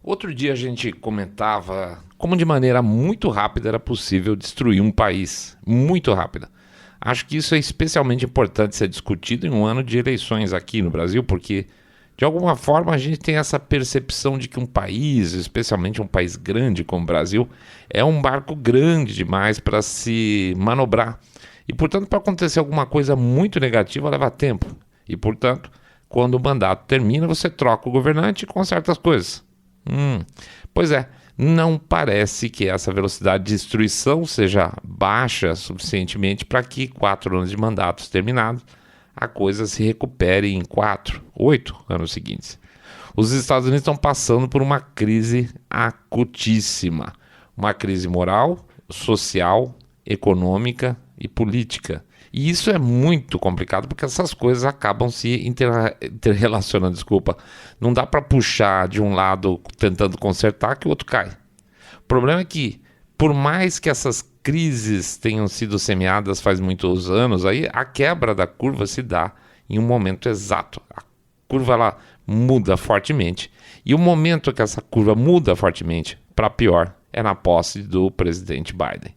Outro dia a gente comentava como de maneira muito rápida era possível destruir um país. Muito rápida. Acho que isso é especialmente importante ser discutido em um ano de eleições aqui no Brasil, porque de alguma forma a gente tem essa percepção de que um país, especialmente um país grande como o Brasil, é um barco grande demais para se manobrar. E, portanto, para acontecer alguma coisa muito negativa leva tempo. E, portanto, quando o mandato termina, você troca o governante com certas coisas. Pois é, não parece que essa velocidade de destruição seja baixa suficientemente para que 4 anos de mandatos terminados, a coisa se recupere em 8 anos seguintes. Os Estados Unidos estão passando por uma crise acutíssima. Uma crise moral, social, econômica e política. E isso é muito complicado porque essas coisas acabam se interrelacionando, Não dá para puxar de um lado tentando consertar que o outro cai. O problema é que, por mais que essas crises tenham sido semeadas faz muitos anos, aí a quebra da curva se dá em um momento exato. A curva ela muda fortemente. E o momento que essa curva muda fortemente, para pior, é na posse do presidente Biden.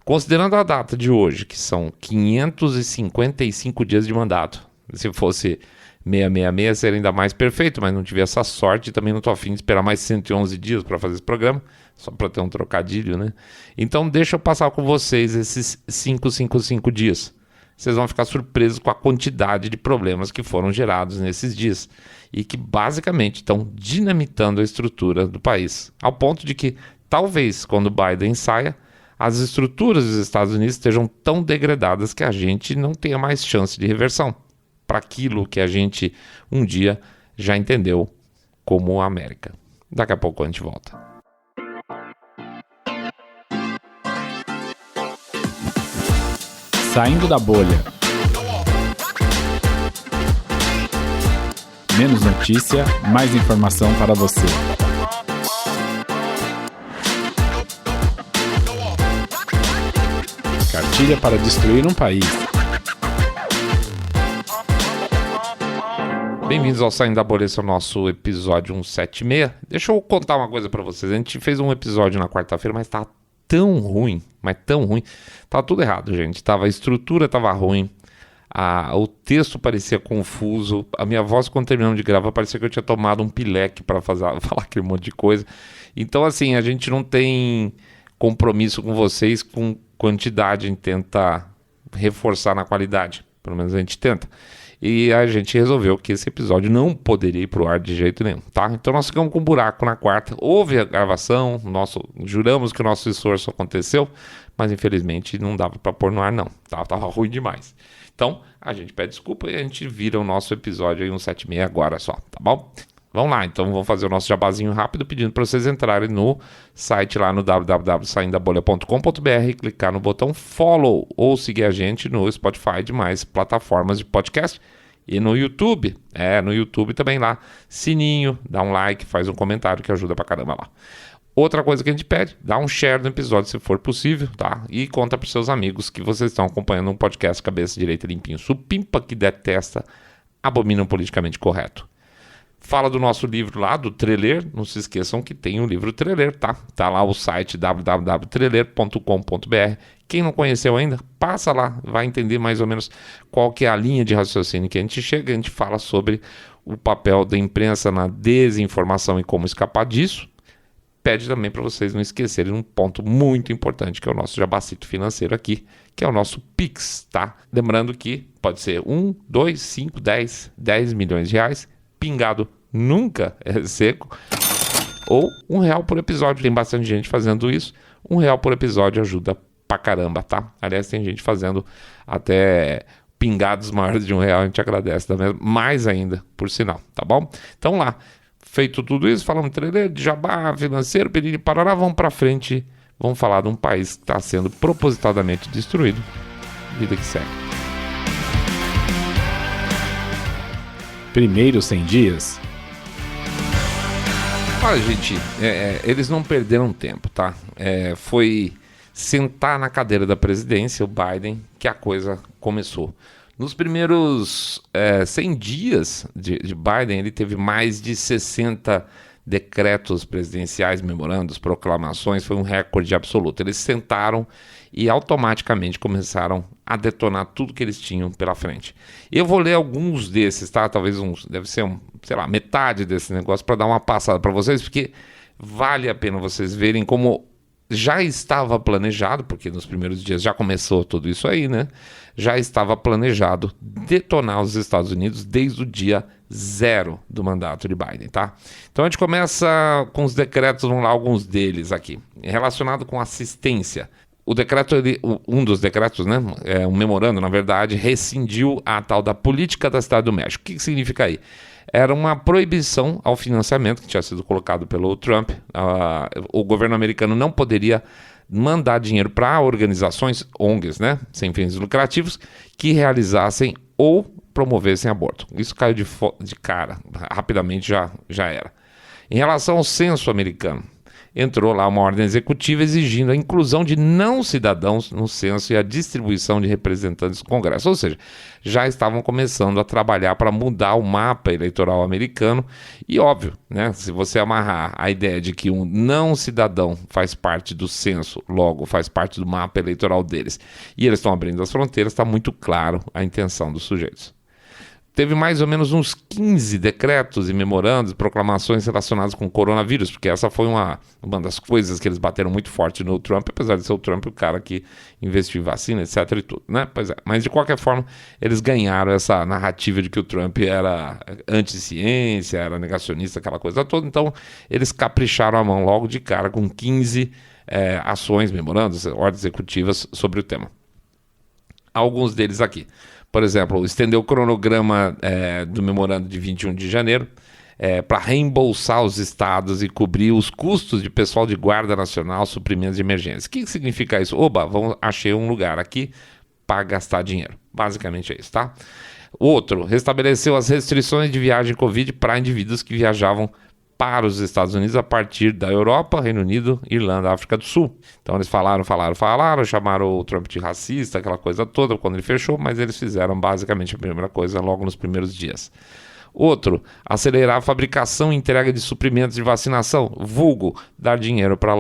Considerando a data de hoje, que são 555 dias de mandato, se fosse 666 seria ainda mais perfeito, mas não tive essa sorte e também não estou afim de esperar mais 111 dias para fazer esse programa, só para ter um trocadilho, né? Então deixa eu passar com vocês esses 555 dias. Vocês vão ficar surpresos com a quantidade de problemas que foram gerados nesses dias e que basicamente estão dinamitando a estrutura do país, ao ponto de que talvez quando Biden saia, as estruturas dos Estados Unidos estejam tão degradadas que a gente não tenha mais chance de reversão para aquilo que a gente um dia já entendeu como a América. Daqui a pouco a gente volta. Saindo da bolha. Menos notícia, mais informação para você. Cartilha para destruir um país. Bem-vindos ao Saindo da Bolha, esse é o nosso episódio 176. Deixa eu contar uma coisa pra vocês. A gente fez um episódio na quarta-feira, mas tá tão ruim, Tava tudo errado, gente. A estrutura tava ruim, o texto parecia confuso, a minha voz quando terminamos de gravar parecia que eu tinha tomado um pileque pra falar aquele monte de coisa. Então, assim, a gente não tem compromisso com vocês com quantidade, a gente tenta reforçar na qualidade, pelo menos a gente tenta. E a gente resolveu que esse episódio não poderia ir pro ar de jeito nenhum, tá? Então nós ficamos com um buraco na quarta, houve a gravação, juramos que o nosso esforço aconteceu, mas infelizmente não dava para pôr no ar não, tá? Tava ruim demais. Então a gente pede desculpa e a gente vira o nosso episódio aí 176 agora só, tá bom? Vamos lá, então vamos fazer o nosso jabazinho rápido pedindo para vocês entrarem no site lá no www.saindabolha.com.br, clicar no botão follow ou seguir a gente no Spotify e demais plataformas de podcast e no YouTube. No YouTube também lá, sininho, dá um like, faz um comentário que ajuda pra caramba lá. Outra coisa que a gente pede, dá um share no episódio se for possível, tá? E conta pros seus amigos que vocês estão acompanhando um podcast cabeça direita limpinho, supimpa que detesta, abomina o politicamente correto. Fala do nosso livro lá, do Treler. Não se esqueçam que tem o livro Treler, tá? Tá lá o site www.treler.com.br. Quem não conheceu ainda, passa lá, vai entender mais ou menos qual que é a linha de raciocínio que a gente chega. A gente fala sobre o papel da imprensa na desinformação e como escapar disso. Pede também para vocês não esquecerem um ponto muito importante, que é o nosso jabacito financeiro aqui, que é o nosso Pix, tá? Lembrando que pode ser 1, 2, 5, 10 milhões de reais, pingado nunca é seco, ou R$1 por episódio. Tem bastante gente fazendo isso. R$1 por episódio ajuda pra caramba, tá? Aliás, tem gente fazendo até pingados maiores de R$1, a gente agradece também, mais ainda, por sinal, tá bom? Então lá, feito tudo isso, falamos de jabá, financeiro, pedir parará, vamos pra frente, vamos falar de um país que está sendo propositadamente destruído. Vida que segue. Primeiros 100 dias. Olha, gente, eles não perderam tempo, tá? Foi sentar na cadeira da presidência, o Biden, que a coisa começou. Nos primeiros 100 dias de Biden, ele teve mais de 60 decretos presidenciais, memorandos, proclamações, foi um recorde absoluto. Eles sentaram e automaticamente começaram a detonar tudo que eles tinham pela frente. Eu vou ler alguns desses, tá? Talvez deve ser metade desse negócio para dar uma passada para vocês, porque vale a pena vocês verem como já estava planejado, porque nos primeiros dias já começou tudo isso aí, né? Já estava planejado detonar os Estados Unidos desde o dia 0 do mandato de Biden, tá? Então a gente começa com os decretos, vamos lá, alguns deles aqui, relacionado com assistência. O decreto, um dos decretos, né, um memorando, na verdade, rescindiu a tal da política da Cidade do México. O que significa aí? Era uma proibição ao financiamento que tinha sido colocado pelo Trump. O governo americano não poderia mandar dinheiro para organizações, ONGs, né, sem fins lucrativos, que realizassem ou promovessem aborto. Isso caiu de cara, rapidamente já era. Em relação ao censo americano, entrou lá uma ordem executiva exigindo a inclusão de não cidadãos no censo e a distribuição de representantes do Congresso. Ou seja, já estavam começando a trabalhar para mudar o mapa eleitoral americano. E óbvio, né, se você amarrar a ideia de que um não cidadão faz parte do censo, logo faz parte do mapa eleitoral deles, e eles estão abrindo as fronteiras, está muito claro a intenção dos sujeitos. Teve mais ou menos uns 15 decretos e memorandos, proclamações relacionadas com o coronavírus, porque essa foi uma das coisas que eles bateram muito forte no Trump, apesar de ser o Trump o cara que investiu em vacina, etc. e tudo, né? Pois é. Mas de qualquer forma, eles ganharam essa narrativa de que o Trump era anti-ciência, era negacionista, aquela coisa toda. Então, eles capricharam a mão logo de cara com 15 ações, memorandos, ordens executivas sobre o tema. Alguns deles aqui. Por exemplo, estendeu o cronograma do memorando de 21 de janeiro para reembolsar os estados e cobrir os custos de pessoal de guarda nacional, suprimentos de emergência. O que significa isso? Oba, achei um lugar aqui para gastar dinheiro. Basicamente é isso, tá? Outro, restabeleceu as restrições de viagem Covid para indivíduos que viajavam para os Estados Unidos a partir da Europa, Reino Unido, Irlanda, África do Sul. Então eles falaram, chamaram o Trump de racista, aquela coisa toda quando ele fechou, mas eles fizeram basicamente a primeira coisa logo nos primeiros dias. Outro, acelerar a fabricação e entrega de suprimentos de vacinação, vulgo, dar dinheiro para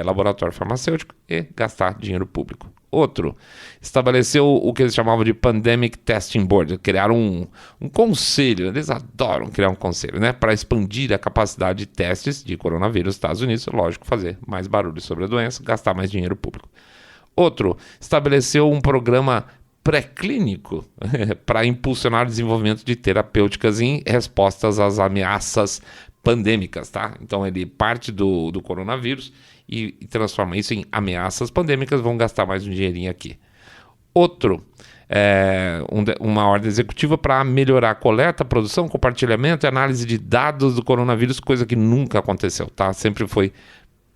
laboratório farmacêutico e gastar dinheiro público. Outro, estabeleceu o que eles chamavam de Pandemic Testing Board, criaram um conselho, eles adoram criar um conselho, né, para expandir a capacidade de testes de coronavírus nos Estados Unidos, lógico, fazer mais barulho sobre a doença, gastar mais dinheiro público. Outro, estabeleceu um programa pré-clínico para impulsionar o desenvolvimento de terapêuticas em respostas às ameaças pandêmicas, tá? Então ele parte do coronavírus e transforma isso em ameaças pandêmicas, vão gastar mais um dinheirinho aqui. Outro, uma ordem executiva para melhorar a coleta, produção, compartilhamento e análise de dados do coronavírus, coisa que nunca aconteceu, tá? Sempre foi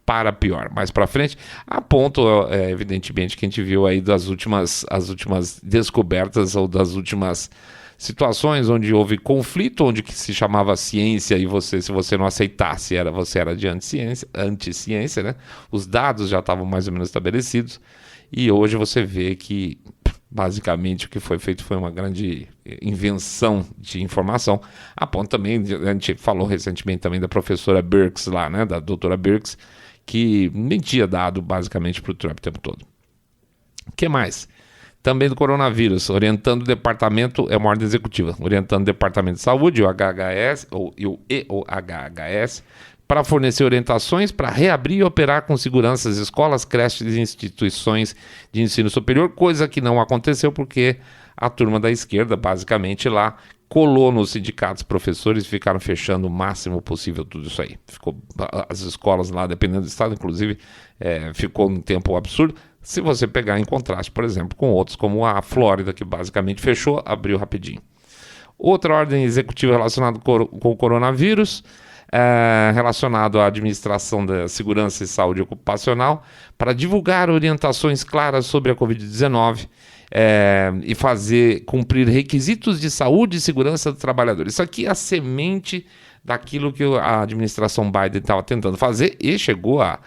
para pior. Mais para frente, a ponto, evidentemente, que a gente viu aí as últimas descobertas ou das últimas situações onde houve conflito, onde que se chamava ciência e se você não aceitasse, você era de anti-ciência, né? Os dados já estavam mais ou menos estabelecidos e hoje você vê que basicamente o que foi feito foi uma grande invenção de informação. A ponto também, a gente falou recentemente também da professora Birx lá, né? Da doutora Birx, que mentia dado basicamente para o Trump o tempo todo. O que mais? Também do coronavírus, orientando o departamento, é uma ordem executiva, orientando o departamento de saúde, o HHS, ou HHS, para fornecer orientações para reabrir e operar com segurança as escolas, creches e instituições de ensino superior, coisa que não aconteceu porque a turma da esquerda, basicamente lá, colou nos sindicatos professores e ficaram fechando o máximo possível tudo isso aí. As escolas lá, dependendo do estado, inclusive, ficou um tempo absurdo. Se você pegar em contraste, por exemplo, com outros, como a Flórida, que basicamente fechou, abriu rapidinho. Outra ordem executiva relacionada com o coronavírus, relacionado à administração da segurança e saúde ocupacional, para divulgar orientações claras sobre a Covid-19 e fazer cumprir requisitos de saúde e segurança do trabalhador. Isso aqui é a semente daquilo que a administração Biden estava tentando fazer e chegou a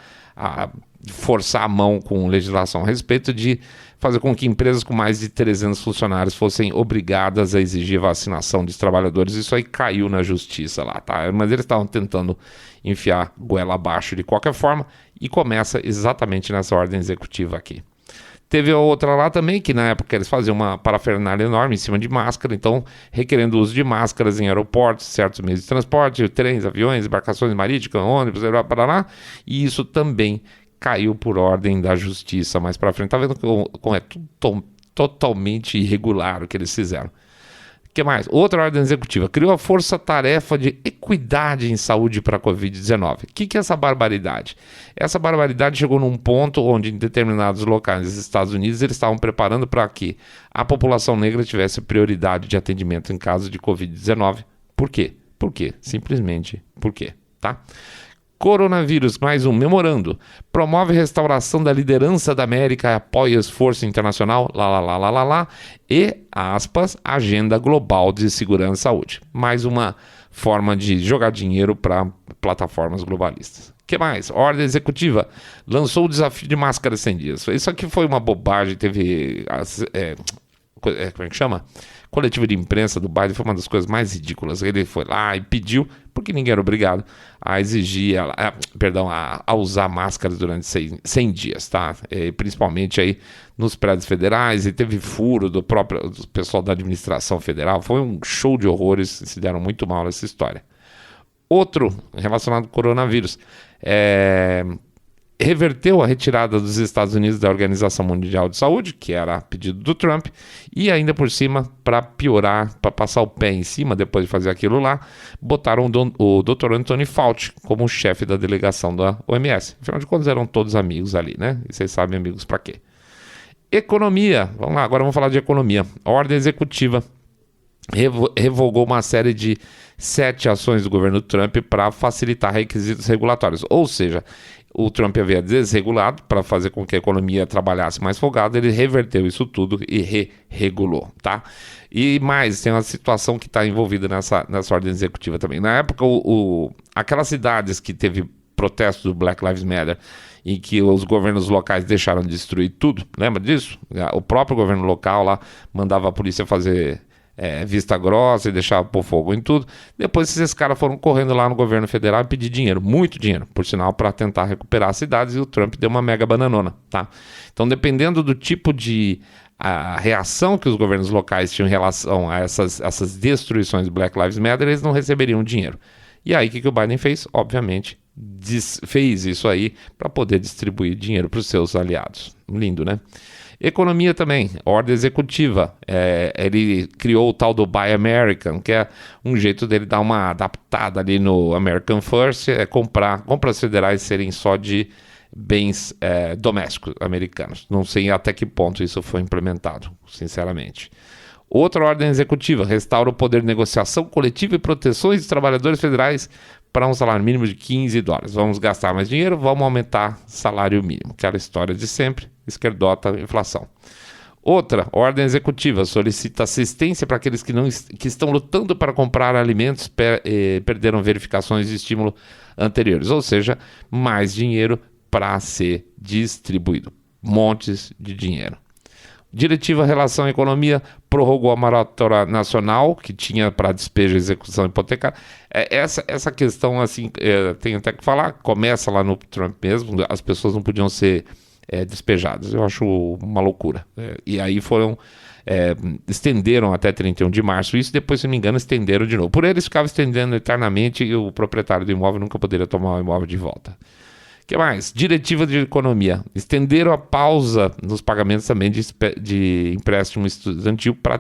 forçar a mão com legislação a respeito de fazer com que empresas com mais de 300 funcionários fossem obrigadas a exigir vacinação dos trabalhadores. Isso aí caiu na justiça lá, tá? Mas eles estavam tentando enfiar goela abaixo de qualquer forma e começa exatamente nessa ordem executiva aqui. Teve outra lá também, que na época eles faziam uma parafernália enorme em cima de máscara, então requerendo o uso de máscaras em aeroportos, certos meios de transporte, trens, aviões, embarcações marítimas, ônibus, Paraná, e isso também caiu por ordem da justiça mais para frente. Tá vendo como é tudo totalmente irregular o que eles fizeram. O que mais? Outra ordem executiva. Criou a Força-Tarefa de Equidade em Saúde para a Covid-19. O que é essa barbaridade? Essa barbaridade chegou num ponto onde em determinados locais dos Estados Unidos eles estavam preparando para que a população negra tivesse prioridade de atendimento em caso de Covid-19. Por quê? Por quê? Simplesmente por quê? Tá? Coronavírus, mais um memorando. Promove restauração da liderança da América, apoia esforço internacional, e, aspas, agenda global de segurança e saúde. Mais uma forma de jogar dinheiro para plataformas globalistas. O que mais? Ordem executiva. Lançou o desafio de máscaras 100 dias. Isso aqui foi uma bobagem, teve... como é que chama? Coletiva de imprensa do Biden foi uma das coisas mais ridículas. Ele foi lá e pediu, porque ninguém era obrigado, a exigir, a usar máscaras durante 100 dias, tá? Principalmente aí nos prédios federais, e teve furo do pessoal da administração federal. Foi um show de horrores, se deram muito mal nessa história. Outro relacionado ao coronavírus, reverteu a retirada dos Estados Unidos da Organização Mundial de Saúde, que era a pedido do Trump, e ainda por cima, para piorar, para passar o pé em cima, depois de fazer aquilo lá, botaram o Dr. Anthony Fauci como chefe da delegação da OMS. Afinal de contas, eram todos amigos ali, né? E vocês sabem amigos para quê. Economia. Vamos lá, agora vamos falar de economia. A ordem executiva revogou uma série de 7 ações do governo Trump para facilitar requisitos regulatórios. Ou seja, o Trump havia desregulado para fazer com que a economia trabalhasse mais folgada, ele reverteu isso tudo e regulou, tá? E mais, tem uma situação que está envolvida nessa ordem executiva também. Na época, aquelas cidades que teve protesto do Black Lives Matter, em que os governos locais deixaram de destruir tudo, lembra disso? O próprio governo local lá mandava a polícia fazer vista grossa e deixava pôr fogo em tudo. Depois esses caras foram correndo lá no governo federal e pedir dinheiro, muito dinheiro, por sinal, para tentar recuperar as cidades, e o Trump deu uma mega bananona, tá? Então, dependendo do tipo de reação que os governos locais tinham em relação a essas destruições do Black Lives Matter, eles não receberiam dinheiro. E aí, o que o Biden fez? Obviamente, fez isso aí para poder distribuir dinheiro para os seus aliados. Lindo, né? Economia também, ordem executiva. Ele criou o tal do Buy American, que é um jeito dele dar uma adaptada ali no American First, compras federais serem só de bens domésticos americanos. Não sei até que ponto isso foi implementado, sinceramente. Outra ordem executiva, restaura o poder de negociação coletiva e proteções dos trabalhadores federais para um salário mínimo de $15. Vamos gastar mais dinheiro, vamos aumentar salário mínimo. Aquela história de sempre, esquerdota, inflação. Outra, ordem executiva, solicita assistência para aqueles que estão lutando para comprar alimentos perderam verificações de estímulo anteriores. Ou seja, mais dinheiro para ser distribuído. Montes de dinheiro. Diretiva Relação à Economia prorrogou a maratona nacional que tinha para despejo e execução hipotecária. Essa questão, assim, tenho até que falar, começa lá no Trump mesmo, as pessoas não podiam ser despejadas. Eu acho uma loucura. E aí estenderam até 31 de março isso, depois, se não me engano, estenderam de novo. Por eles ficava estendendo eternamente e o proprietário do imóvel nunca poderia tomar o imóvel de volta. O que mais? Diretiva de economia. Estenderam a pausa nos pagamentos também de empréstimo estudantil para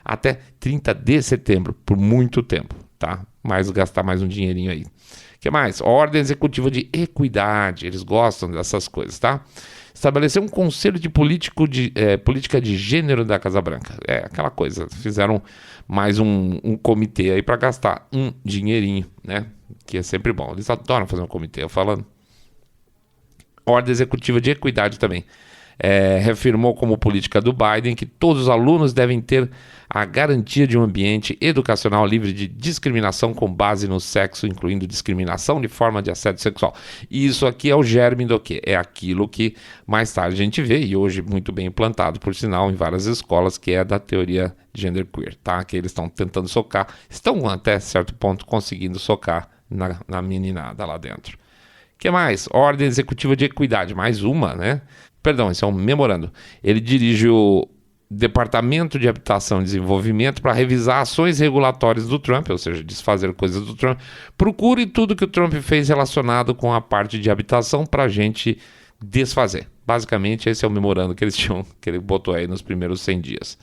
até 30 de setembro, por muito tempo, tá? Gastar mais um dinheirinho aí. O que mais? Ordem executiva de equidade. Eles gostam dessas coisas, tá? Estabelecer um conselho de política de gênero da Casa Branca. Aquela coisa. Fizeram mais um comitê aí para gastar um dinheirinho, né? Que é sempre bom. Eles adoram fazer um comitê, eu falando. Ordem executiva de equidade também. reafirmou como política do Biden que todos os alunos devem ter a garantia de um ambiente educacional livre de discriminação com base no sexo, incluindo discriminação de forma de assédio sexual. E isso aqui é o germe do quê? É aquilo que mais tarde a gente vê, e hoje muito bem implantado, por sinal, em várias escolas, que é da teoria genderqueer, tá? Que eles estão tentando socar, estão até certo ponto conseguindo socar na meninada lá dentro. O que mais? Ordem Executiva de Equidade, mais uma, né? Perdão, esse é um memorando. Ele dirige o Departamento de Habitação e Desenvolvimento para revisar ações regulatórias do Trump, ou seja, desfazer coisas do Trump. Procure tudo que o Trump fez relacionado com a parte de habitação para a gente desfazer. Basicamente, esse é o memorando que ele botou aí nos primeiros 100 dias.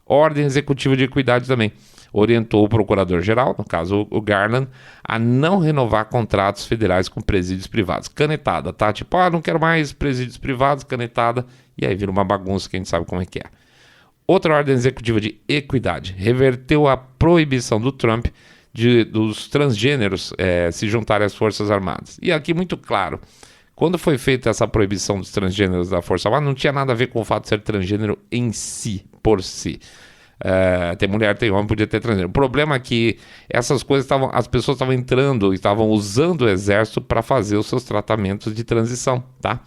Ordem Executiva de Equidade também. Orientou o procurador-geral, no caso o Garland, a não renovar contratos federais com presídios privados. Canetada, tá? Tipo, não quero mais presídios privados, canetada, e aí vira uma bagunça que a gente sabe como é que é. Outra ordem executiva de equidade reverteu a proibição do Trump dos transgêneros se juntarem às Forças Armadas. E aqui muito claro, quando foi feita essa proibição dos transgêneros da Força Armada, não tinha nada a ver com o fato de ser transgênero em si, por si. Tem mulher, tem homem, podia ter transgênero. O problema é que essas coisas as pessoas estavam entrando e estavam usando o exército para fazer os seus tratamentos de transição, tá?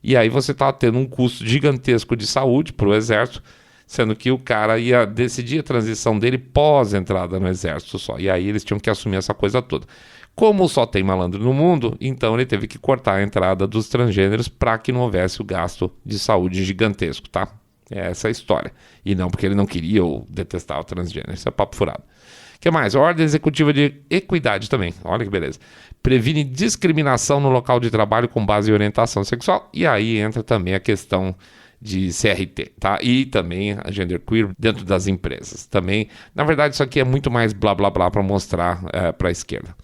E aí você estava tendo um custo gigantesco de saúde para o exército, sendo que o cara ia decidir a transição dele pós-entrada no exército só. E aí eles tinham que assumir essa coisa toda. Como só tem malandro no mundo, então ele teve que cortar a entrada dos transgêneros para que não houvesse o gasto de saúde gigantesco, tá? É essa a história. E não porque ele não queria ou detestava o transgênero. Isso é papo furado. O que mais? Ordem Executiva de Equidade também. Olha que beleza. Previne discriminação no local de trabalho com base em orientação sexual. E aí entra também a questão de CRT, tá? E também a genderqueer dentro das empresas. Também, na verdade, isso aqui é muito mais blá blá blá para mostrar para a esquerda.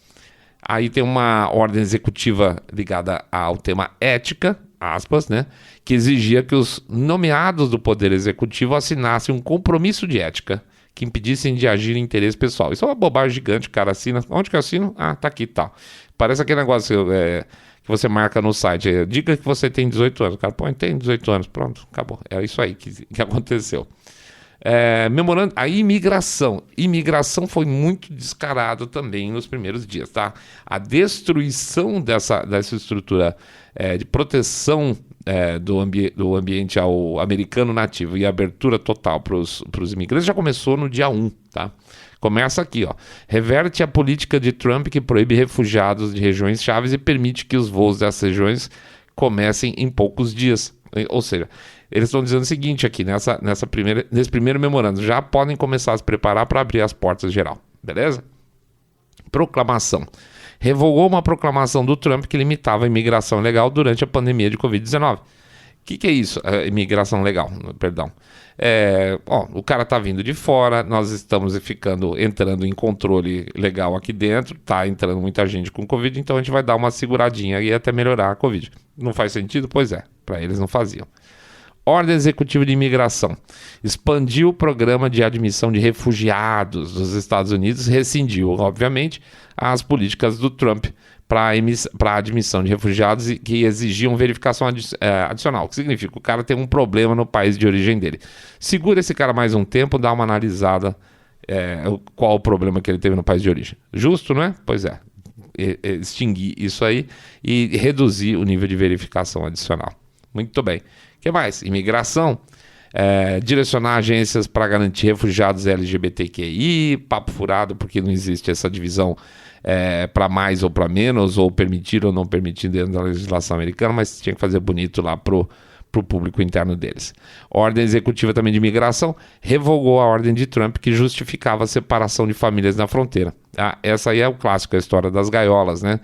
Aí tem uma ordem executiva ligada ao tema ética, aspas, né? Que exigia que os nomeados do Poder Executivo assinassem um compromisso de ética que impedissem de agir em interesse pessoal. Isso é uma bobagem gigante, o cara assina. Onde que eu assino? Tá aqui e tal. Parece aquele negócio que você marca no site. Diga que você tem 18 anos. O cara põe, tem 18 anos. Pronto, acabou. É isso aí que aconteceu. Memorando a imigração. Imigração foi muito descarado também nos primeiros dias, tá? A destruição dessa estrutura de proteção do ambiente ao americano nativo e a abertura total para os imigrantes já começou no dia 1, tá? Começa aqui, ó. Reverte a política de Trump que proíbe refugiados de regiões chaves e permite que os voos dessas regiões comecem em poucos dias. Ou seja, eles estão dizendo o seguinte aqui, nesse primeiro memorando, já podem começar a se preparar para abrir as portas geral, beleza? Proclamação. Revogou uma proclamação do Trump que limitava a imigração legal durante a pandemia de Covid-19. O que é isso? Imigração legal, perdão. O cara está vindo de fora, nós estamos entrando em controle legal aqui dentro, está entrando muita gente com Covid, então a gente vai dar uma seguradinha e até melhorar a Covid. Não faz sentido? Pois é, para eles não faziam. Ordem Executiva de Imigração. Expandiu o programa de admissão de refugiados dos Estados Unidos, rescindiu, obviamente, as políticas do Trump para a admissão de refugiados que exigiam verificação adicional. O que significa? O cara tem um problema no país de origem dele. Segura esse cara mais um tempo, dá uma analisada qual o problema que ele teve no país de origem. Justo, não é? Pois é. Extinguir isso aí e reduzir o nível de verificação adicional. Muito bem. O que mais? Imigração. Direcionar agências para garantir refugiados LGBTQI, papo furado, porque não existe essa divisão para mais ou para menos, ou permitir ou não permitir dentro da legislação americana, mas tinha que fazer bonito lá pro público interno deles. Ordem Executiva também de Imigração revogou a ordem de Trump que justificava a separação de famílias na fronteira. Essa aí é o clássico, a história das gaiolas, né?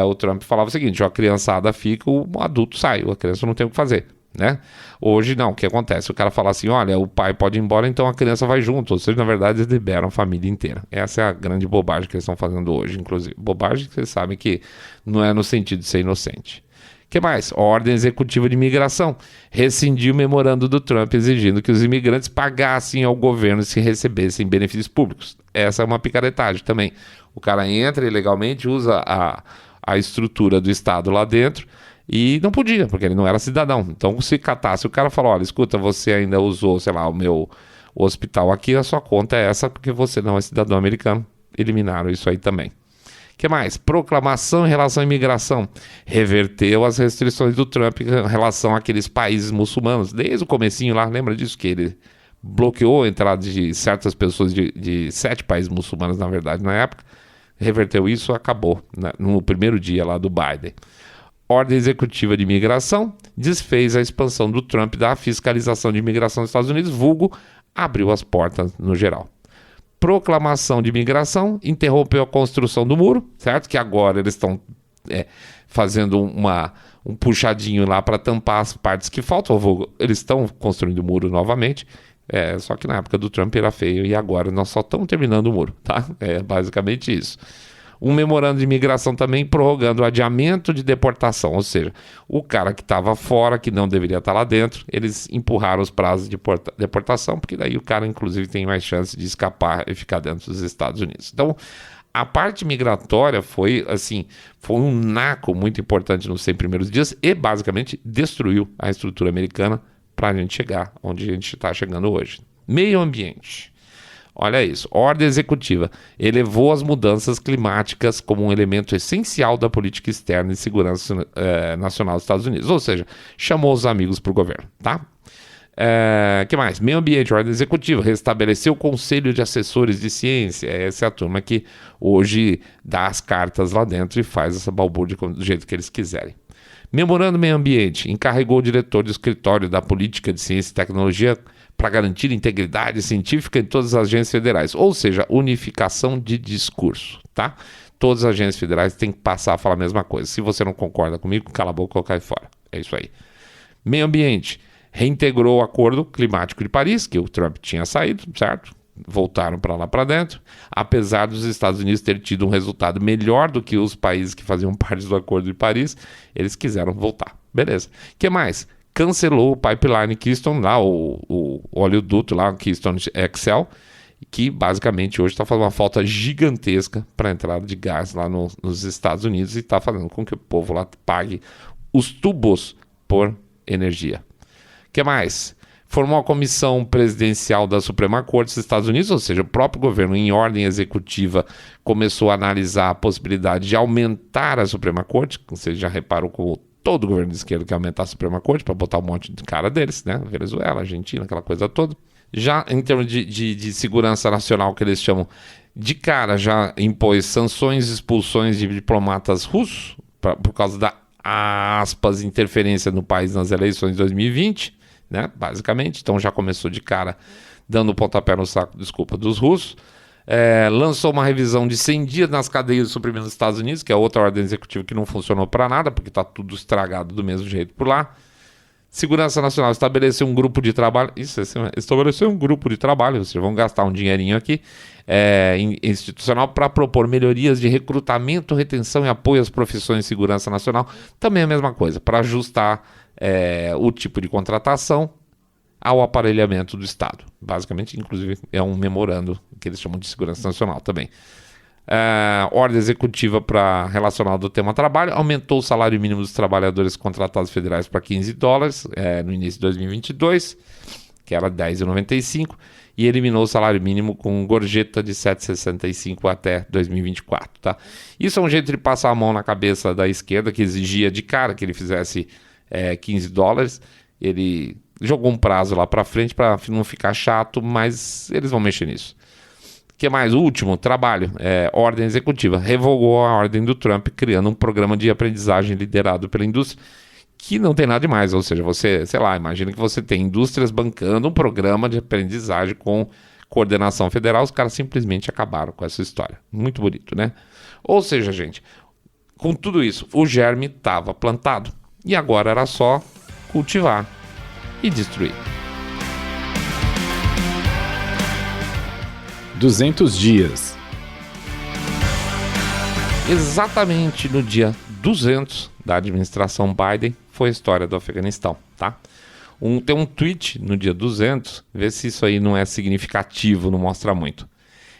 O Trump falava o seguinte, a criançada fica, o adulto sai, a criança não tem o que fazer. Né? Hoje não, o que acontece? O cara fala assim, olha, o pai pode ir embora, então a criança vai junto, ou seja, na verdade eles liberam a família inteira. Essa é a grande bobagem que eles estão fazendo hoje, inclusive. Bobagem que vocês sabem que não é no sentido de ser inocente. O que mais? Ordem Executiva de Imigração. Rescindiu o memorando do Trump exigindo que os imigrantes pagassem ao governo se recebessem benefícios públicos. Essa é uma picaretagem também. O cara entra ilegalmente, usa a estrutura do Estado lá dentro, E não podia, porque ele não era cidadão. Então, se catasse, o cara falou, olha, escuta, você ainda usou, sei lá, o hospital aqui, a sua conta é essa porque você não é cidadão americano. Eliminaram isso aí também. O que mais? Proclamação em relação à imigração. Reverteu as restrições do Trump em relação àqueles países muçulmanos. Desde o comecinho lá, lembra disso? Que ele bloqueou a entrada de certas pessoas de 7 países muçulmanos, na verdade, na época. Reverteu isso, acabou, né, no primeiro dia lá do Biden. Ordem executiva de imigração desfez a expansão do Trump da fiscalização de imigração nos Estados Unidos, vulgo, abriu as portas no geral. Proclamação de imigração interrompeu a construção do muro, certo? Que agora eles estão fazendo um puxadinho lá para tampar as partes que faltam, vulgo, eles estão construindo o muro novamente, só que na época do Trump era feio e agora nós só estamos terminando o muro, tá? É basicamente isso. Um memorando de imigração também prorrogando o adiamento de deportação, ou seja, o cara que estava fora, que não deveria estar lá dentro, eles empurraram os prazos de deportação, porque daí o cara, inclusive, tem mais chance de escapar e ficar dentro dos Estados Unidos. Então, a parte migratória foi um naco muito importante nos 100 primeiros dias e, basicamente, destruiu a estrutura americana para a gente chegar onde a gente está chegando hoje. Meio ambiente. Olha isso, ordem executiva elevou as mudanças climáticas como um elemento essencial da política externa e segurança nacional dos Estados Unidos, ou seja, chamou os amigos para o governo, tá? Que mais? Meio ambiente, ordem executiva, restabeleceu o Conselho de Assessores de Ciência, essa é a turma que hoje dá as cartas lá dentro e faz essa balbúrdia do jeito que eles quiserem. Memorando meio ambiente, encarregou o diretor do escritório da política de ciência e tecnologia para garantir integridade científica em todas as agências federais, ou seja, unificação de discurso, tá? Todas as agências federais têm que passar a falar a mesma coisa. Se você não concorda comigo, cala a boca ou cai fora. É isso aí. Meio ambiente, reintegrou o Acordo Climático de Paris, que o Trump tinha saído, certo? Voltaram para lá para dentro, apesar dos Estados Unidos terem tido um resultado melhor do que os países que faziam parte do Acordo de Paris, eles quiseram voltar. Beleza. O que mais? Cancelou o pipeline Keystone, lá, o oleoduto lá, Keystone XL, que basicamente hoje está fazendo uma falta gigantesca para a entrada de gás lá nos Estados Unidos e está fazendo com que o povo lá pague os tubos por energia. O que mais? Formou a comissão presidencial da Suprema Corte dos Estados Unidos, ou seja, o próprio governo, em ordem executiva, começou a analisar a possibilidade de aumentar a Suprema Corte. Você já reparou como todo governo de esquerda quer aumentar a Suprema Corte para botar um monte de cara deles, né? Venezuela, Argentina, aquela coisa toda. Já em termos de segurança nacional, que eles chamam de cara, já impôs sanções e expulsões de diplomatas russos por causa da, aspas, interferência no país nas eleições de 2020, né? Basicamente. Então já começou de cara dando o pontapé no saco, desculpa, dos russos. Lançou uma revisão de 100 dias nas cadeias de suprimento dos Estados Unidos, que é outra ordem executiva que não funcionou para nada, porque está tudo estragado do mesmo jeito por lá. Segurança Nacional estabeleceu um grupo de trabalho, estabeleceu um grupo de trabalho, vocês vão gastar um dinheirinho aqui, institucional, para propor melhorias de recrutamento, retenção e apoio às profissões de segurança nacional. Também a mesma coisa, para ajustar o tipo de contratação ao aparelhamento do Estado. Basicamente, inclusive, é um memorando que eles chamam de segurança nacional também. Ordem executiva relacionada ao tema trabalho, aumentou o salário mínimo dos trabalhadores contratados federais para $15 no início de 2022, que era R$10,95, e eliminou o salário mínimo com gorjeta de R$7,65 até 2024. Tá? Isso é um jeito de passar a mão na cabeça da esquerda, que exigia de cara que ele fizesse $15. Ele jogou um prazo lá para frente para não ficar chato, mas eles vão mexer nisso. O que mais? O último, trabalho, ordem executiva, revogou a ordem do Trump, criando um programa de aprendizagem liderado pela indústria, que não tem nada demais, ou seja, você, sei lá, imagina que você tem indústrias bancando um programa de aprendizagem com coordenação federal, os caras simplesmente acabaram com essa história. Muito bonito, né? Ou seja, gente, com tudo isso, o germe estava plantado, e agora era só cultivar e destruir. 200 dias. Exatamente no dia 200 da administração Biden foi a história do Afeganistão, tá? Tem um tweet no dia 200, vê se isso aí não é significativo, não mostra muito.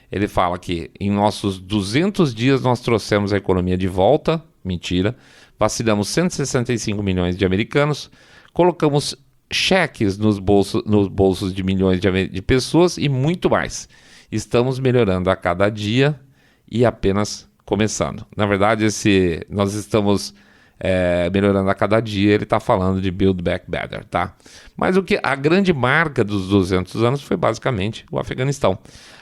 Ele fala que em nossos 200 dias nós trouxemos a economia de volta, mentira, vacinamos 165 milhões de americanos, colocamos cheques nos bolsos de milhões de pessoas e muito mais. Estamos melhorando a cada dia e apenas começando. Na verdade, nós estamos melhorando a cada dia, ele está falando de Build Back Better, tá? Mas a grande marca dos 200 anos foi basicamente o Afeganistão.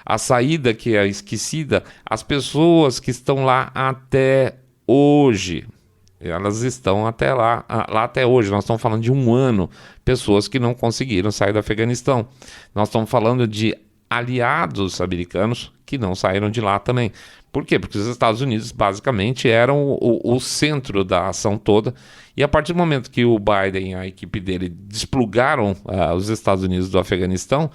A saída que é esquecida, as pessoas que estão lá até hoje, elas estão lá até hoje. Nós estamos falando de um ano, pessoas que não conseguiram sair do Afeganistão. Nós estamos falando de aliados americanos que não saíram de lá também. Por quê? Porque os Estados Unidos basicamente eram o centro da ação toda, e a partir do momento que o Biden e a equipe dele desplugaram os Estados Unidos do Afeganistão,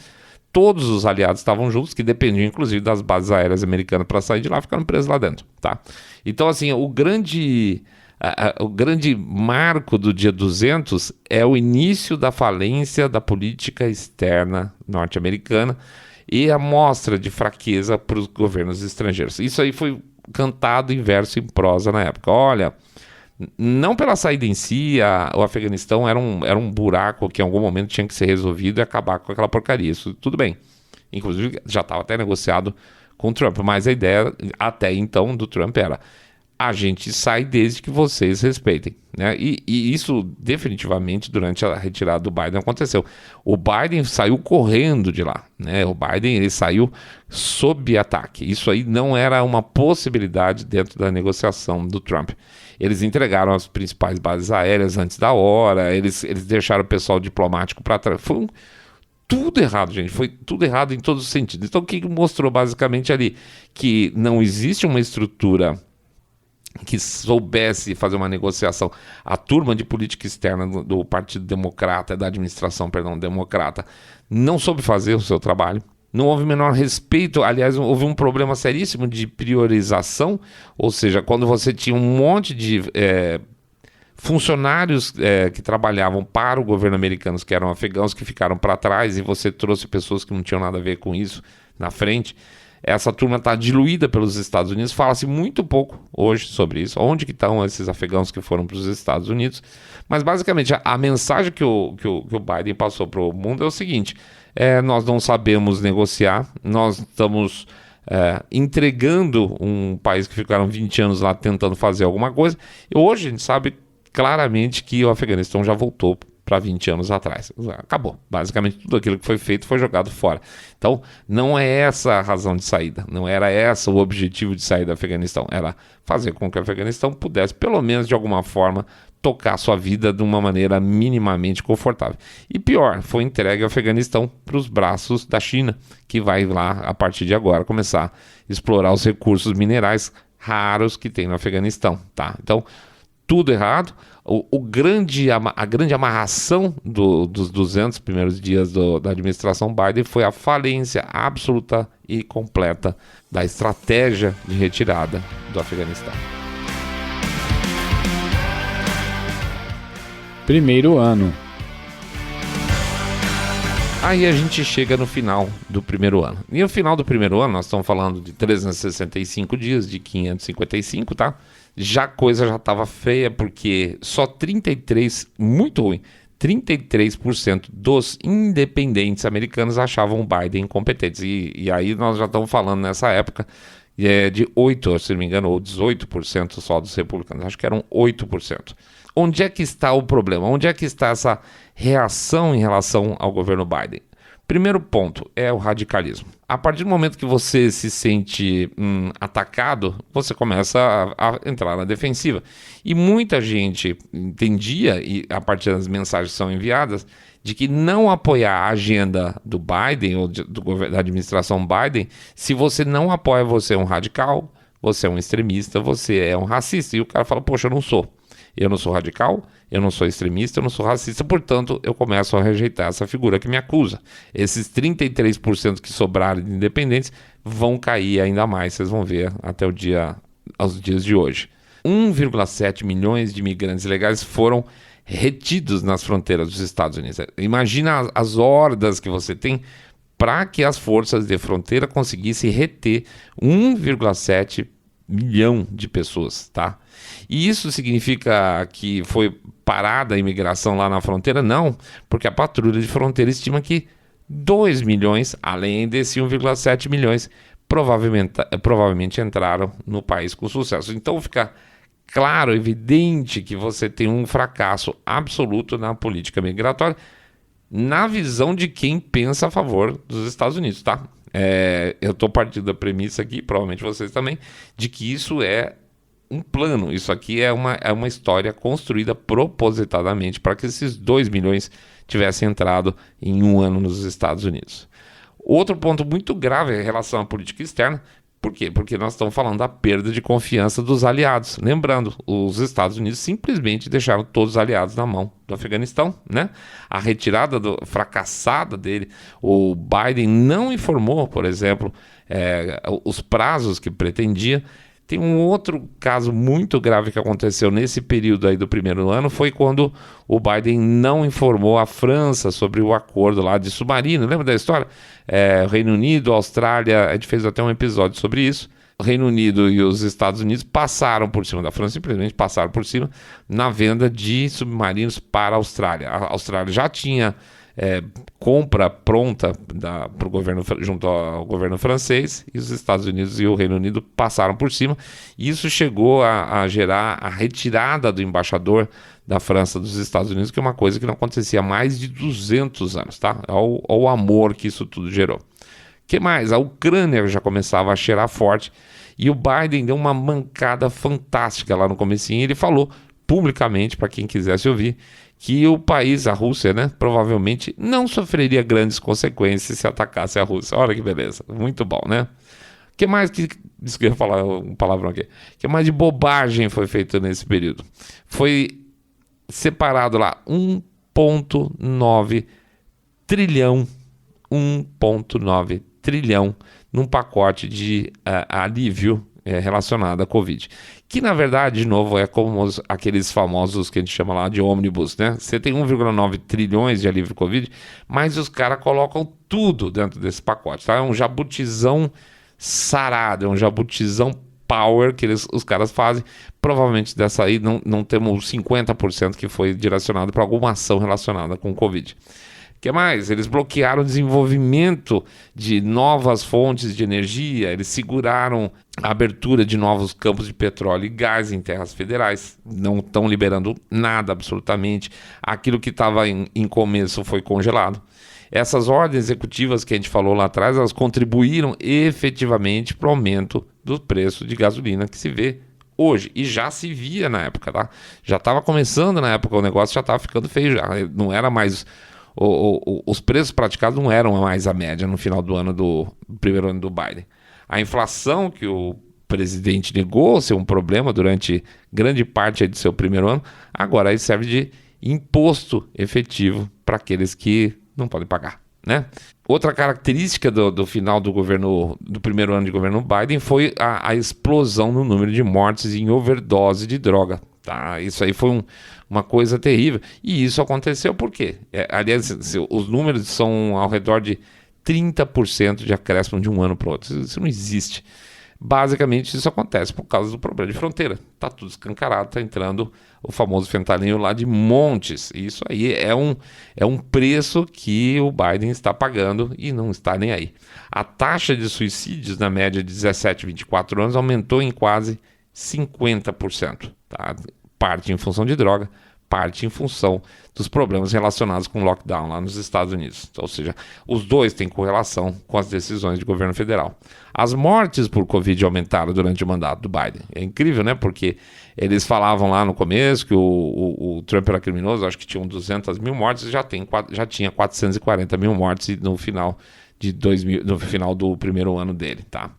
todos os aliados estavam juntos, que dependiam inclusive das bases aéreas americanas para sair de lá, ficaram presos lá dentro, tá? Então, assim, o grande marco do dia 200 é o início da falência da política externa norte-americana e a mostra de fraqueza para os governos estrangeiros. Isso aí foi cantado em verso e em prosa na época. Olha, não pela saída em si, o Afeganistão era um buraco que em algum momento tinha que ser resolvido e acabar com aquela porcaria. Isso tudo bem. Inclusive já estava até negociado com o Trump, mas a ideia até então do Trump era: a gente sai desde que vocês respeitem, né? E isso definitivamente durante a retirada do Biden aconteceu. O Biden saiu correndo de lá, né? O Biden ele saiu sob ataque. Isso aí não era uma possibilidade dentro da negociação do Trump. Eles entregaram as principais bases aéreas antes da hora, eles deixaram o pessoal diplomático para trás. Foi tudo errado, gente. Foi tudo errado em todos os sentidos. Então o que mostrou basicamente ali? Que não existe uma estrutura que soubesse fazer uma negociação. A turma de política externa do Partido Democrata, da administração, democrata, não soube fazer o seu trabalho. Não houve o menor respeito. Aliás, houve um problema seríssimo de priorização, ou seja, quando você tinha um monte de funcionários que trabalhavam para o governo americano, que eram afegãos, que ficaram para trás, e você trouxe pessoas que não tinham nada a ver com isso na frente. Essa turma está diluída pelos Estados Unidos. Fala-se muito pouco hoje sobre isso. Onde que estão esses afegãos que foram para os Estados Unidos? Mas basicamente a mensagem que o Biden passou para o mundo é o seguinte: nós não sabemos negociar, nós estamos entregando um país que ficaram 20 anos lá tentando fazer alguma coisa, e hoje a gente sabe claramente que o Afeganistão já voltou para 20 anos atrás. Acabou. Basicamente tudo aquilo que foi feito foi jogado fora. Então não é essa a razão de saída, não era esse o objetivo de sair do Afeganistão, era fazer com que o Afeganistão pudesse, pelo menos de alguma forma, tocar sua vida de uma maneira minimamente confortável. E pior, foi entregue o Afeganistão para os braços da China, que vai lá, a partir de agora, começar a explorar os recursos minerais raros que tem no Afeganistão, tá? Então, tudo errado. A grande amarração dos 200 primeiros dias da administração Biden foi a falência absoluta e completa da estratégia de retirada do Afeganistão. Primeiro ano. Aí a gente chega no final do primeiro ano. E no final do primeiro ano, nós estamos falando de 365 dias, de 555, tá? Já a coisa já estava feia, porque só 33% dos independentes americanos achavam o Biden incompetente. E aí nós já estamos falando nessa época de 8%, se não me engano, ou 18% só dos republicanos. Acho que eram 8%. Onde é que está o problema? Onde é que está essa reação em relação ao governo Biden? Primeiro ponto é o radicalismo. A partir do momento que você se sente atacado, você começa a entrar na defensiva. E muita gente entendia, e a partir das mensagens que são enviadas, de que não apoiar a agenda do Biden ou da administração Biden, se você não apoia, você é um radical, você é um extremista, você é um racista. E o cara fala, poxa, eu não sou. Eu não sou radical, eu não sou extremista, eu não sou racista, portanto, eu começo a rejeitar essa figura que me acusa. Esses 33% que sobraram de independentes vão cair ainda mais, vocês vão ver até aos dias de hoje. 1,7 milhões de imigrantes ilegais foram retidos nas fronteiras dos Estados Unidos. Imagina as hordas que você tem para que as forças de fronteira conseguissem reter 1,7 milhão de pessoas, tá? E isso significa que foi parada a imigração lá na fronteira? Não, porque a patrulha de fronteira estima que 2 milhões, além desse 1,7 milhões, provavelmente entraram no país com sucesso. Então fica claro, evidente que você tem um fracasso absoluto na política migratória, na visão de quem pensa a favor dos Estados Unidos, tá? Eu estou partindo da premissa aqui, provavelmente vocês também, de que isso é um plano. Isso aqui é uma história construída propositadamente para que esses 2 milhões tivessem entrado em um ano nos Estados Unidos. Outro ponto muito grave em relação à política externa. Por quê? Porque nós estamos falando da perda de confiança dos aliados. Lembrando, os Estados Unidos simplesmente deixaram todos os aliados na mão do Afeganistão, né? A retirada fracassada dele, o Biden não informou, por exemplo, os prazos que pretendia. Tem um outro caso muito grave que aconteceu nesse período aí do primeiro ano, foi quando o Biden não informou a França sobre o acordo lá de submarino. Lembra da história? O Reino Unido, a Austrália, a gente fez até um episódio sobre isso. O Reino Unido e os Estados Unidos passaram por cima da França, simplesmente passaram por cima na venda de submarinos para a Austrália. A Austrália já tinha compra pronta pro governo, junto ao governo francês, e os Estados Unidos e o Reino Unido passaram por cima. E isso chegou a gerar a retirada do embaixador da França dos Estados Unidos, que é uma coisa que não acontecia há mais de 200 anos, tá? Olha o amor que isso tudo gerou. O que mais? A Ucrânia já começava a cheirar forte, e o Biden deu uma mancada fantástica lá no comecinho. Ele falou publicamente, para quem quisesse ouvir, que o país, a Rússia, né, provavelmente não sofreria grandes consequências se atacasse a Rússia. Olha que beleza, muito bom, né? O que mais isso que eu ia falar um palavrão aqui. O que mais de bobagem foi feito nesse período? Foi separado lá 1,9 trilhão num pacote de alívio relacionado à Covid. Que, na verdade, de novo, é como aqueles famosos que a gente chama lá de ônibus, né? Você tem 1,9 trilhões de alívio Covid, mas os caras colocam tudo dentro desse pacote, tá? É um jabutizão sarado, é um jabutizão power que os caras fazem. Provavelmente dessa aí não temos 50% que foi direcionado para alguma ação relacionada com o Covid. O que mais? Eles bloquearam o desenvolvimento de novas fontes de energia, eles seguraram a abertura de novos campos de petróleo e gás em terras federais, não estão liberando nada absolutamente, aquilo que estava em começo foi congelado. Essas ordens executivas que a gente falou lá atrás, elas contribuíram efetivamente para o aumento do preço de gasolina que se vê hoje, e já se via na época, tá? Já estava começando na época, o negócio já estava ficando feio, já não era mais... Os preços praticados não eram mais a média no final do primeiro ano do Biden. A inflação, que o presidente negou ser um problema durante grande parte do seu primeiro ano, agora aí serve de imposto efetivo para aqueles que não podem pagar, né? Outra característica do final do primeiro ano de governo Biden foi a explosão no número de mortes em overdose de droga. Tá? Isso aí foi uma coisa terrível. E isso aconteceu por quê? Aliás, os números são ao redor de 30% de acréscimo de um ano para o outro. Isso não existe. Basicamente, isso acontece por causa do problema de fronteira. Está tudo escancarado, está entrando o famoso fentanilo lá de montes. Isso aí é um preço que o Biden está pagando e não está nem aí. A taxa de suicídios na média de 17 a 24 anos aumentou em quase 50%. Tá? Parte em função de droga, parte em função dos problemas relacionados com o lockdown lá nos Estados Unidos. Então, ou seja, os dois têm correlação com as decisões do governo federal. As mortes por Covid aumentaram durante o mandato do Biden. É incrível, né? Porque eles falavam lá no começo que o Trump era criminoso, acho que tinham 200 mil mortes, e já tinha 440 mil mortes no final do primeiro ano dele, tá?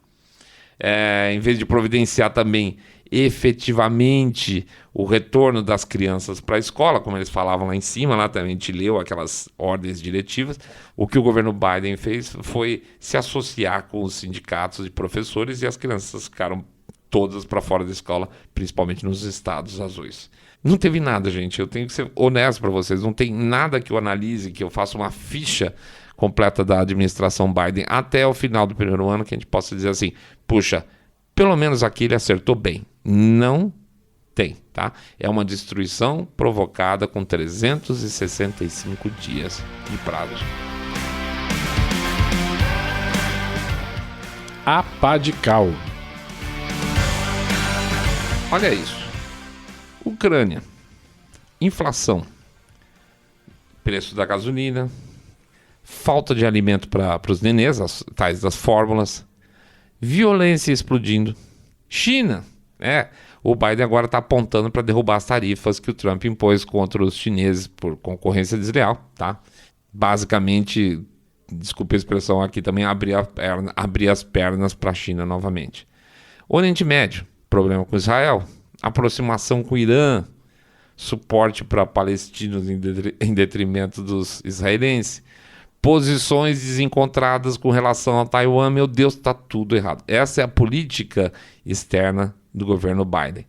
Em vez de providenciar também efetivamente o retorno das crianças para a escola, como eles falavam lá em cima, lá também a gente leu aquelas ordens diretivas, o que o governo Biden fez foi se associar com os sindicatos de professores, e as crianças ficaram todas para fora da escola, principalmente nos estados azuis. Não teve nada, gente, eu tenho que ser honesto para vocês, não tem nada que eu analise, que eu faça uma ficha completa da administração Biden até o final do primeiro ano, que a gente possa dizer assim, puxa, Pelo menos aqui ele acertou bem. Não tem, tá? É uma destruição provocada com 365 dias de prazo. A pá de cal. Olha isso. Ucrânia. Inflação. Preço da gasolina. Falta de alimento para os nenês, as tais das fórmulas. Violência explodindo. China. O Biden agora está apontando para derrubar as tarifas que o Trump impôs contra os chineses por concorrência desleal, tá? Basicamente, desculpe a expressão aqui também, abrir as pernas para a China novamente. Oriente Médio, problema com Israel, aproximação com o Irã, suporte para palestinos em detrimento dos israelenses, posições desencontradas com relação a Taiwan. Meu Deus, está tudo errado. Essa é a política externa do governo Biden.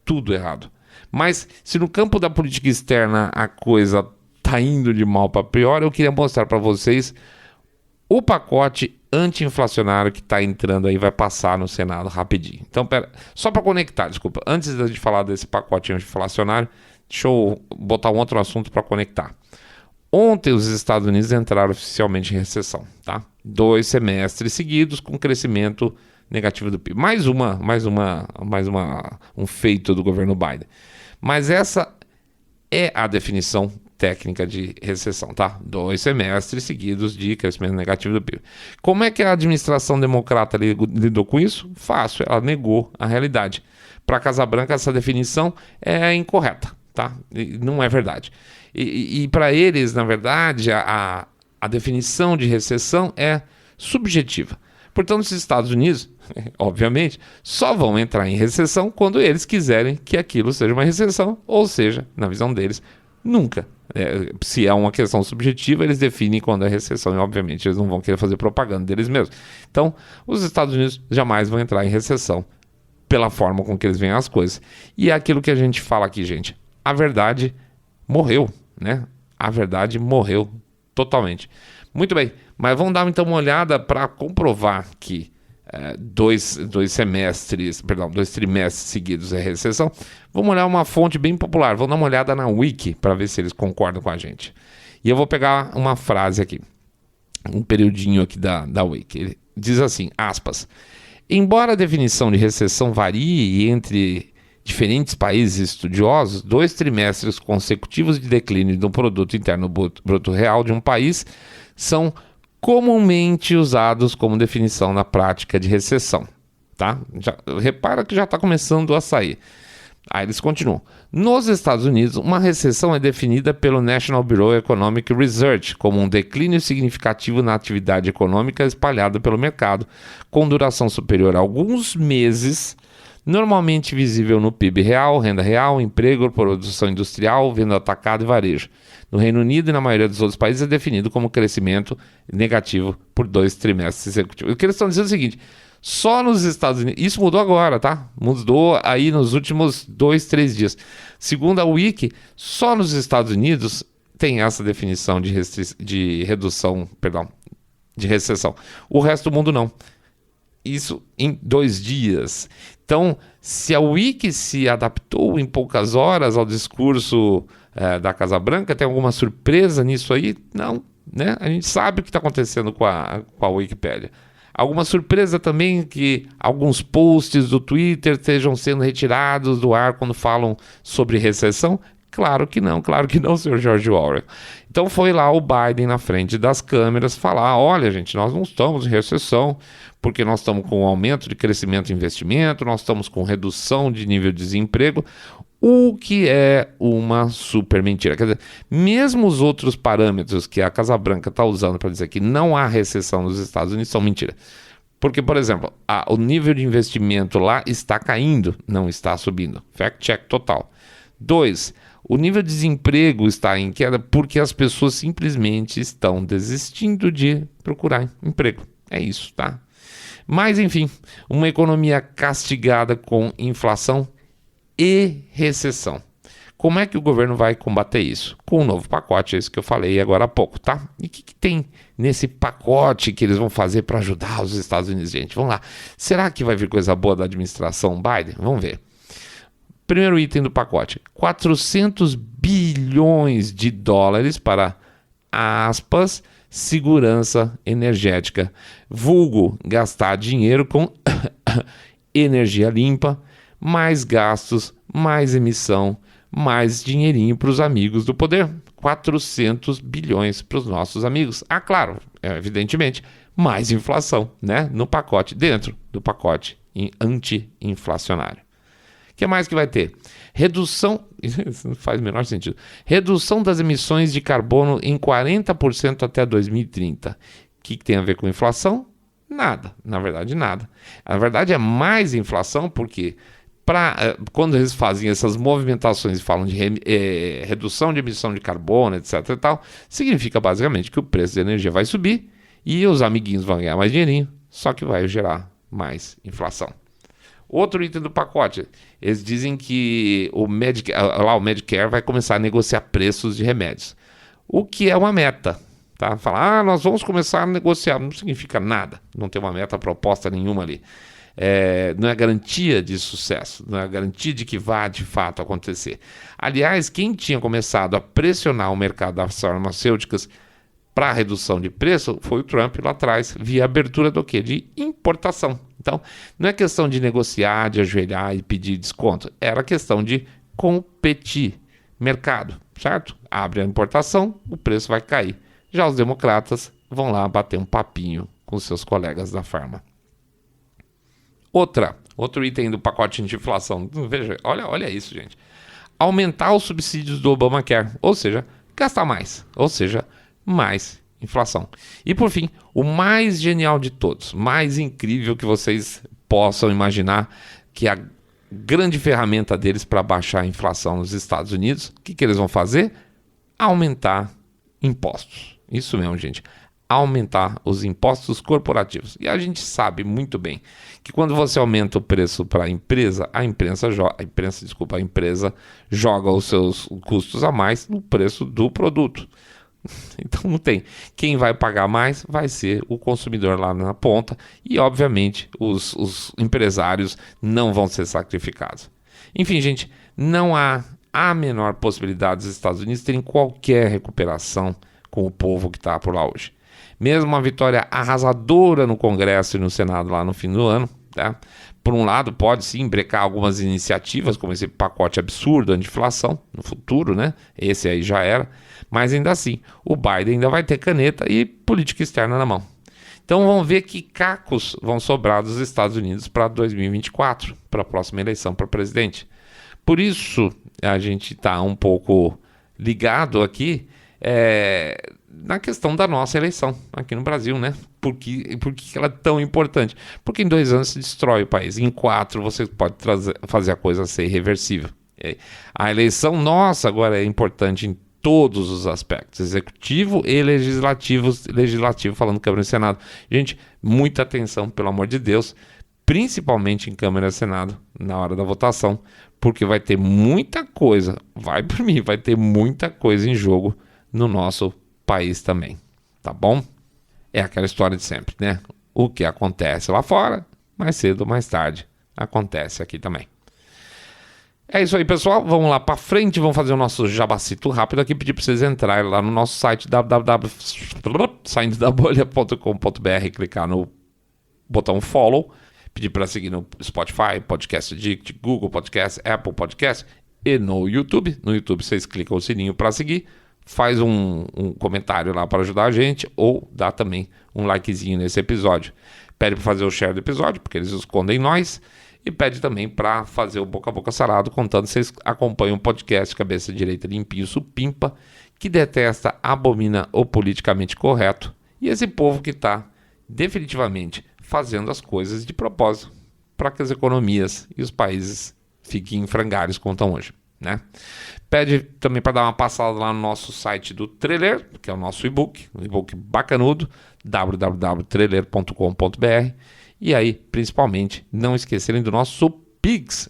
Tudo errado. Mas se no campo da política externa a coisa está indo de mal para pior, eu queria mostrar para vocês o pacote anti-inflacionário que está entrando aí, vai passar no Senado rapidinho. Então, só para conectar, desculpa, antes de falar desse pacote anti-inflacionário, deixa eu botar um outro assunto para conectar. Ontem os Estados Unidos entraram oficialmente em recessão, tá? 2 semestres seguidos com crescimento negativo do PIB. Mais um feito do governo Biden. Mas essa é a definição técnica de recessão, tá? 2 semestres seguidos de crescimento negativo do PIB. Como é que a administração democrata lidou com isso? Fácil, ela negou a realidade. Para a Casa Branca, essa definição é incorreta, tá? Não é verdade. E para eles, na verdade, a definição de recessão é subjetiva. Portanto, os Estados Unidos, obviamente, só vão entrar em recessão quando eles quiserem que aquilo seja uma recessão, ou seja, na visão deles, nunca. Se é uma questão subjetiva, eles definem quando é recessão e, obviamente, eles não vão querer fazer propaganda deles mesmos. Então, os Estados Unidos jamais vão entrar em recessão pela forma com que eles veem as coisas. E é aquilo que a gente fala aqui, gente. A verdade morreu, né? A verdade morreu totalmente. Muito bem, mas vamos dar então uma olhada para comprovar que 2 trimestres seguidos é recessão. Vamos olhar uma fonte bem popular, vamos dar uma olhada na Wiki para ver se eles concordam com a gente. E eu vou pegar uma frase aqui, um periodinho aqui da Wiki. Ele diz assim, aspas, embora a definição de recessão varie entre diferentes países estudiosos, 2 trimestres consecutivos de declínio do produto interno bruto real de um país são comumente usados como definição na prática de recessão, tá? Repara que já está começando a sair. Aí eles continuam. Nos Estados Unidos, uma recessão é definida pelo National Bureau of Economic Research como um declínio significativo na atividade econômica espalhada pelo mercado, com duração superior a alguns meses, normalmente visível no PIB real, renda real, emprego, produção industrial, venda atacado e varejo. No Reino Unido e na maioria dos outros países é definido como crescimento negativo por 2 trimestres consecutivos. O que eles estão dizendo é o seguinte, só nos Estados Unidos, isso mudou agora, tá? Mudou aí nos últimos 2, 3 dias. Segundo a Wiki, só nos Estados Unidos tem essa definição de recessão. O resto do mundo não. Isso em 2 dias. Então, se a Wiki se adaptou em poucas horas ao discurso da Casa Branca, tem alguma surpresa nisso aí? Não, né? A gente sabe o que está acontecendo com a Wikipédia. Alguma surpresa também que alguns posts do Twitter estejam sendo retirados do ar quando falam sobre recessão? Claro que não, senhor George Orwell. Então foi lá o Biden na frente das câmeras falar, olha gente, nós não estamos em recessão, porque nós estamos com aumento de crescimento e investimento, nós estamos com redução de nível de desemprego, o que é uma super mentira. Quer dizer, mesmo os outros parâmetros que a Casa Branca está usando para dizer que não há recessão nos Estados Unidos são mentira. Porque, por exemplo, o nível de investimento lá está caindo, não está subindo. Fact check total. 2, o nível de desemprego está em queda porque as pessoas simplesmente estão desistindo de procurar emprego. É isso, tá? Mas, enfim, uma economia castigada com inflação e recessão. Como é que o governo vai combater isso? Com um novo pacote, esse que eu falei agora há pouco, tá? E o que tem nesse pacote que eles vão fazer para ajudar os Estados Unidos, gente? Vamos lá. Será que vai vir coisa boa da administração Biden? Vamos ver. Primeiro item do pacote, 400 bilhões de dólares para, aspas, segurança energética. Vulgo, gastar dinheiro com energia limpa, mais gastos, mais emissão, mais dinheirinho para os amigos do poder. 400 bilhões para os nossos amigos. Ah, claro, evidentemente, mais inflação, né? No pacote, dentro do pacote anti-inflacionário. O que mais que vai ter? Redução, isso não faz o menor sentido. Redução das emissões de carbono em 40% até 2030. O que tem a ver com inflação? Nada, na verdade nada. Na verdade é mais inflação porque quando eles fazem essas movimentações e falam de redução de emissão de carbono, etc. e tal, significa basicamente que o preço da energia vai subir e os amiguinhos vão ganhar mais dinheirinho, só que vai gerar mais inflação. Outro item do pacote, eles dizem que o Medicare vai começar a negociar preços de remédios, o que é uma meta. Tá? Falar, nós vamos começar a negociar, não significa nada, não tem uma meta proposta nenhuma ali. Não é garantia de sucesso, não é garantia de que vá de fato acontecer. Aliás, quem tinha começado a pressionar o mercado das farmacêuticas para a redução de preço foi o Trump lá atrás, via abertura do quê? De importação. Então, não é questão de negociar, de ajoelhar e pedir desconto, era questão de competir. Mercado, certo? Abre a importação, o preço vai cair. Já os democratas vão lá bater um papinho com seus colegas da farma. Outro item do pacote anti-inflação. Veja, olha isso, gente. Aumentar os subsídios do Obamacare, ou seja, gastar mais, ou seja, mais inflação. E por fim, o mais genial de todos, mais incrível que vocês possam imaginar, que é a grande ferramenta deles para baixar a inflação nos Estados Unidos. O que eles vão fazer? Aumentar impostos. Isso mesmo, gente. Aumentar os impostos corporativos. E a gente sabe muito bem que quando você aumenta o preço para a empresa, a empresa joga os seus custos a mais no preço do produto. Então não tem. Quem vai pagar mais vai ser o consumidor lá na ponta e, obviamente, os empresários não vão ser sacrificados. Enfim, gente, não há a menor possibilidade dos Estados Unidos terem qualquer recuperação com o povo que está por lá hoje. Mesmo uma vitória arrasadora no Congresso e no Senado lá no fim do ano, tá? Por um lado, pode sim brecar algumas iniciativas, como esse pacote absurdo anti-inflação no futuro, né? Esse aí já era. Mas ainda assim, o Biden ainda vai ter caneta e política externa na mão. Então vamos ver que cacos vão sobrar dos Estados Unidos para 2024, para a próxima eleição para presidente. Por isso, a gente está um pouco ligado aqui na questão da nossa eleição aqui no Brasil, né? Por que ela é tão importante? Porque em 2 anos se destrói o país, em 4 você pode fazer a coisa ser irreversível. A eleição nossa agora é importante em todos os aspectos, executivo e legislativo falando Câmara e Senado. Gente, muita atenção, pelo amor de Deus, principalmente em Câmara e Senado, na hora da votação, porque vai ter muita coisa, vai por mim, vai ter muita coisa em jogo no nosso país também, tá bom? É aquela história de sempre, né? O que acontece lá fora, mais cedo ou mais tarde, acontece aqui também. É isso aí, pessoal. Vamos lá para frente, vamos fazer o nosso jabacito rápido aqui, pedir para vocês entrarem lá no nosso site saindodabolha.com.br, clicar no botão follow, pedir para seguir no Spotify, Podcast Addict, Google Podcast, Apple Podcast e no YouTube. No YouTube vocês clicam o sininho para seguir, faz um comentário lá para ajudar a gente ou dá também um likezinho nesse episódio. Pede para fazer o share do episódio, porque eles escondem nós. E pede também para fazer o Boca a Boca Sarado, contando que vocês acompanham o podcast Cabeça Direita Limpinho Supimpa, que detesta, abomina o politicamente correto. E esse povo que está definitivamente fazendo as coisas de propósito para que as economias e os países fiquem em frangalhos como estão hoje, né? Pede também para dar uma passada lá no nosso site do Trailer, que é o nosso e-book, um e-book bacanudo, www.trailer.com.br. E aí, principalmente, não esquecerem do nosso Pix.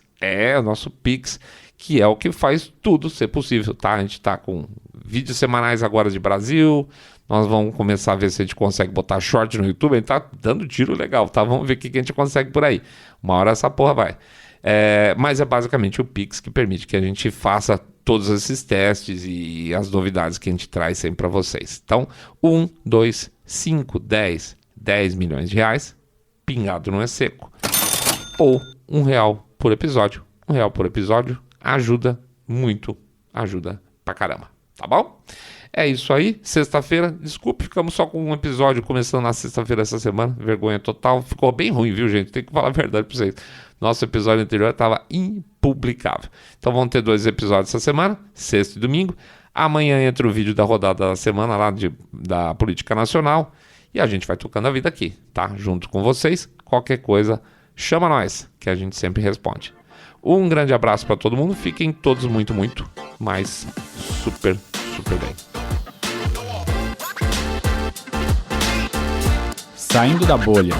O nosso Pix, que é o que faz tudo ser possível, tá? A gente está com vídeos semanais agora de Brasil, nós vamos começar a ver se a gente consegue botar short no YouTube, a gente tá dando tiro legal, tá? Vamos ver o que a gente consegue por aí. Uma hora essa porra vai. Mas é basicamente o Pix que permite que a gente faça todos esses testes e as novidades que a gente traz sempre para vocês. Então, 1, 2, 5, 10 milhões de reais, pingado não é seco. Ou R$1 por episódio. R$1 por episódio ajuda muito, ajuda pra caramba, tá bom? É isso aí, sexta-feira, desculpe, ficamos só com um episódio começando na sexta-feira essa semana, vergonha total, ficou bem ruim, viu, gente? Tem que falar a verdade pra vocês. Nosso episódio anterior estava impublicável. Então vão ter 2 episódios essa semana, sexta e domingo. Amanhã entra o vídeo da rodada da semana lá da Política Nacional e a gente vai tocando a vida aqui, tá? Junto com vocês, qualquer coisa, chama nós, que a gente sempre responde. Um grande abraço para todo mundo, fiquem todos muito, mas super bem. Saindo da bolha.